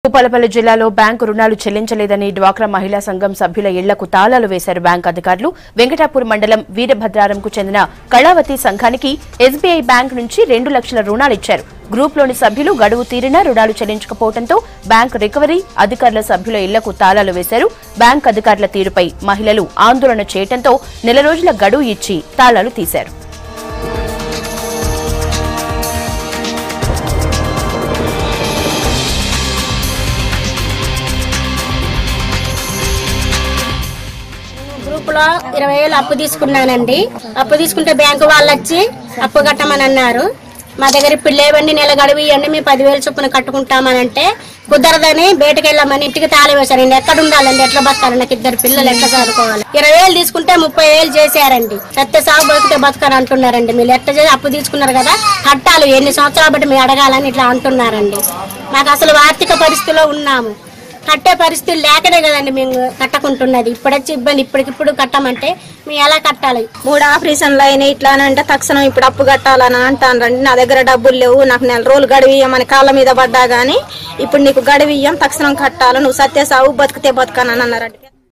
భూపాలపల్లి జిల్లాలో బ్యాంకు రుణాలు చెల్లించలేదని డ్వాక్రా మహిళా సంఘం సభ్యుల ఇళ్లకు తాళాలు వేశారు బ్యాంకు అధికారులు. వెంకటాపూర్ మండలం వీరభద్రారంకు చెందిన కళావతి సంఘానికి ఎస్బీఐ బ్యాంకు నుంచి 2 లక్షల రుణాలిచ్చారు. గ్రూప్లోని సభ్యులు గడువు తీరినా రుణాలు చెల్లించకపోవడంతో బ్యాంకు రికవరీ అధికారుల సభ్యుల ఇళ్లకు తాళాలు వేశారు. బ్యాంకు అధికారుల తీరుపై మహిళలు ఆందోళన చేయడంతో నెల రోజుల గడువు ఇచ్చి తాళాలు తీశారు. గ్రూపులో 20,000 అప్పు తీసుకున్నానండి. అప్పు తీసుకుంటే బ్యాంకు వాళ్ళు వచ్చి అప్పు కట్టమని అన్నారు. మా దగ్గర ఇప్పుడు లేవండి, నెల గడువు ఇవ్వండి, మేము 10,000 చొప్పున కట్టుకుంటామని అంటే కుదరదని బయటకు వెళ్ళామని ఇంటికి తాళి వేశారు. నేను ఎక్కడ ఉండాలండి, ఎట్లా బతకాలి, నాకు 2 పిల్లలు ఎట్లా చదువుకోవాలి. 20,000 తీసుకుంటే 30,000 చేశారండి. సత్య సాగు బతికే బతకని అంటున్నారండి. మీరు ఎట్లా చేసి అప్పు తీసుకున్నారు కదా, కట్టాలి, ఎన్ని సంవత్సరాలు బట్టి మీరు అడగాలని ఇట్లా అంటున్నారండి. మాకు అసలు ఆర్థిక పరిస్థితిలో ఉన్నాము, కట్టే పరిస్థితి లేకనే కదండి మేము కట్టకుంటున్నది. ఇప్పుడొచ్చి ఇబ్బంది, ఇప్పటికిప్పుడు కట్టమంటే మేము ఎలా కట్టాలి? 3 ఆపరేషన్లు అయినాయి. ఇట్లా అంటే తక్షణం ఇప్పుడు అప్పు కట్టాలని అంటానండి. నా దగ్గర డబ్బులు లేవు, నాకు నెల రోజులు గడువు ఇయ్యమని కాళ్ళ మీద పడ్డా గానీ ఇప్పుడు నీకు గడువు ఇయ్యం, తక్షణం కట్టాలి, నువ్వు సత్య సాగు బతికితే బతకనని అన్నారండి.